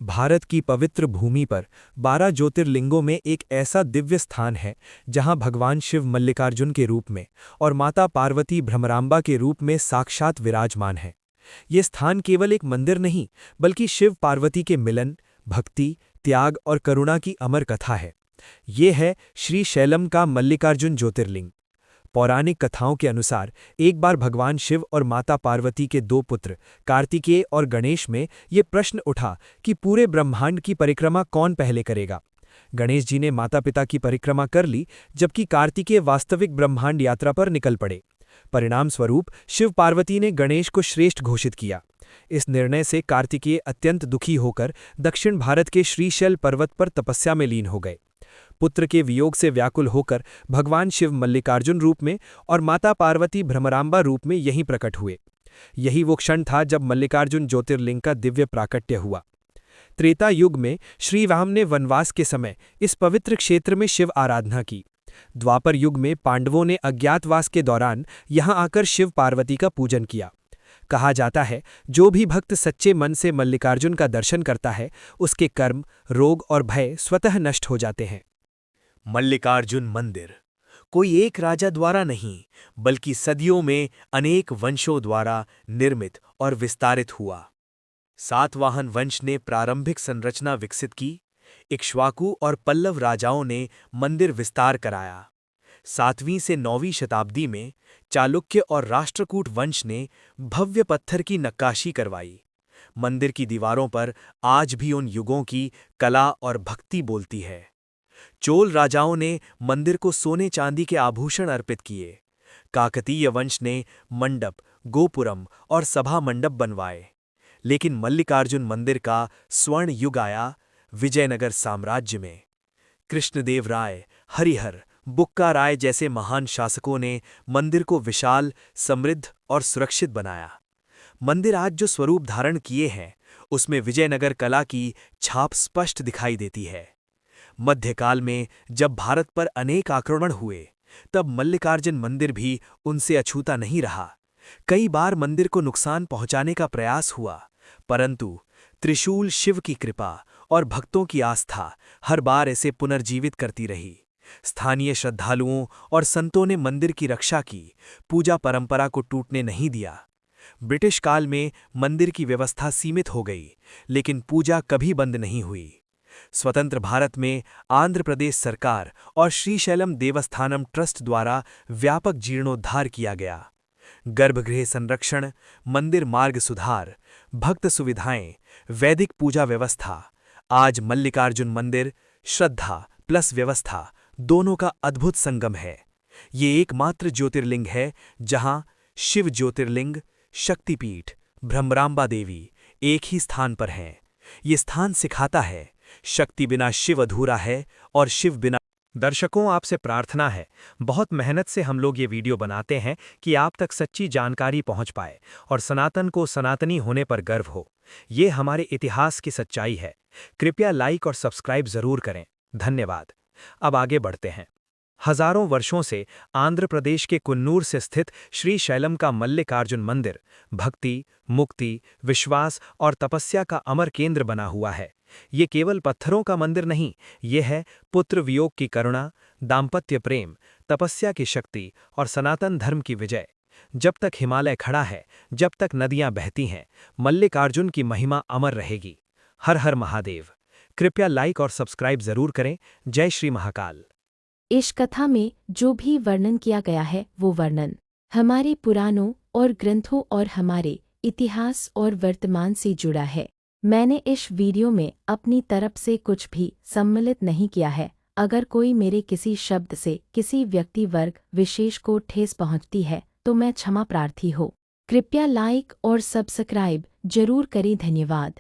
भारत की पवित्र भूमि पर 12 ज्योतिर्लिंगों में एक ऐसा दिव्य स्थान है जहां भगवान शिव मल्लिकार्जुन के रूप में और माता पार्वती भ्रमरांबा के रूप में साक्षात विराजमान है। ये स्थान केवल एक मंदिर नहीं, बल्कि शिव पार्वती के मिलन, भक्ति, त्याग और करुणा की अमर कथा है। ये है श्री शैलम का मल्लिकार्जुन ज्योतिर्लिंग। पौराणिक कथाओं के अनुसार एक बार भगवान शिव और माता पार्वती के दो पुत्र कार्तिकेय और गणेश में ये प्रश्न उठा कि पूरे ब्रह्मांड की परिक्रमा कौन पहले करेगा। गणेश जी ने माता पिता की परिक्रमा कर ली, जबकि कार्तिकेय वास्तविक ब्रह्मांड यात्रा पर निकल पड़े। परिणाम स्वरूप शिव पार्वती ने गणेश को श्रेष्ठ घोषित किया। इस निर्णय से कार्तिकेय अत्यंत दुखी होकर दक्षिण भारत के श्रीशैल पर्वत पर तपस्या में लीन हो गए। पुत्र के वियोग से व्याकुल होकर भगवान शिव मल्लिकार्जुन रूप में और माता पार्वती भ्रमरांबा रूप में यहीं प्रकट हुए। यही वो क्षण था जब मल्लिकार्जुन ज्योतिर्लिंग का दिव्य प्राकट्य हुआ। त्रेता युग में श्री राम ने वनवास के समय इस पवित्र क्षेत्र में शिव आराधना की। द्वापर युग में पांडवों ने अज्ञातवास के दौरान यहां आकर शिव पार्वती का पूजन किया। कहा जाता है, जो भी भक्त सच्चे मन से मल्लिकार्जुन का दर्शन करता है, उसके कर्म, रोग और भय स्वतः नष्ट हो जाते हैं। मल्लिकार्जुन मंदिर कोई एक राजा द्वारा नहीं, बल्कि सदियों में अनेक वंशों द्वारा निर्मित और विस्तारित हुआ। सातवाहन वंश ने प्रारंभिक संरचना विकसित की। इक्ष्वाकु और पल्लव राजाओं ने मंदिर विस्तार कराया। 7वीं से 9वीं शताब्दी में चालुक्य और राष्ट्रकूट वंश ने भव्य पत्थर की नक्काशी करवाई। मंदिर की दीवारों पर आज भी उन युगों की कला और भक्ति बोलती है। चोल राजाओं ने मंदिर को सोने चांदी के आभूषण अर्पित किए। काकतीय वंश ने मंडप, गोपुरम और सभा मंडप बनवाए। लेकिन मल्लिकार्जुन मंदिर का स्वर्ण युग आया विजयनगर साम्राज्य में। कृष्णदेव राय, हरिहर, बुक्का राय जैसे महान शासकों ने मंदिर को विशाल, समृद्ध और सुरक्षित बनाया। मंदिर आज जो स्वरूप धारण किए हैं, उसमें विजयनगर कला की छाप स्पष्ट दिखाई देती है। मध्यकाल में जब भारत पर अनेक आक्रमण हुए, तब मल्लिकार्जुन मंदिर भी उनसे अछूता नहीं रहा। कई बार मंदिर को नुकसान पहुंचाने का प्रयास हुआ, परंतु त्रिशूल शिव की कृपा और भक्तों की आस्था हर बार इसे पुनर्जीवित करती रही। स्थानीय श्रद्धालुओं और संतों ने मंदिर की रक्षा की, पूजा परंपरा को टूटने नहीं दिया। ब्रिटिश काल में मंदिर की व्यवस्था सीमित हो गई, लेकिन पूजा कभी बंद नहीं हुई। स्वतंत्र भारत में आंध्र प्रदेश सरकार और श्रीशैलम देवस्थानम ट्रस्ट द्वारा व्यापक जीर्णोद्धार किया गया। गर्भगृह संरक्षण, मंदिर मार्ग सुधार, भक्त सुविधाएं, वैदिक पूजा व्यवस्था। आज मल्लिकार्जुन मंदिर श्रद्धा प्लस व्यवस्था दोनों का अद्भुत संगम है। ये एकमात्र ज्योतिर्लिंग है जहां शिव ज्योतिर्लिंग, शक्तिपीठ, भ्रमरांबा देवी एक ही स्थान पर हैं। ये स्थान सिखाता है, शक्ति बिना शिव अधूरा है और शिव बिना। दर्शकों, आपसे प्रार्थना है, बहुत मेहनत से हम लोग ये वीडियो बनाते हैं कि आप तक सच्ची जानकारी पहुंच पाए और सनातन को सनातनी होने पर गर्व हो। ये हमारे इतिहास की सच्चाई है। कृपया लाइक और सब्सक्राइब जरूर करें। धन्यवाद। अब आगे बढ़ते हैं। हजारों वर्षों से आंध्र प्रदेश के कुन्नूर से स्थित श्री शैलम का मल्लिकार्जुन मंदिर भक्ति, मुक्ति, विश्वास और तपस्या का अमर केंद्र बना हुआ है। ये केवल पत्थरों का मंदिर नहीं, ये है पुत्र वियोग की करुणा, दाम्पत्य प्रेम, तपस्या की शक्ति और सनातन धर्म की विजय। जब तक हिमालय खड़ा है, जब तक नदियां बहती हैं, मल्लिकार्जुन की महिमा अमर रहेगी। हर हर महादेव। कृपया लाइक और सब्सक्राइब जरूर करें। जय श्री महाकाल। इस कथा में जो भी वर्णन किया गया है, वो वर्णन हमारे पुराणों और ग्रंथों और हमारे इतिहास और वर्तमान से जुड़ा है। मैंने इस वीडियो में अपनी तरफ से कुछ भी सम्मिलित नहीं किया है। अगर कोई मेरे किसी शब्द से किसी व्यक्ति वर्ग विशेष को ठेस पहुंचती है, तो मैं क्षमा प्रार्थी हूँ। कृपया लाइक और सब्सक्राइब जरूर करें। धन्यवाद।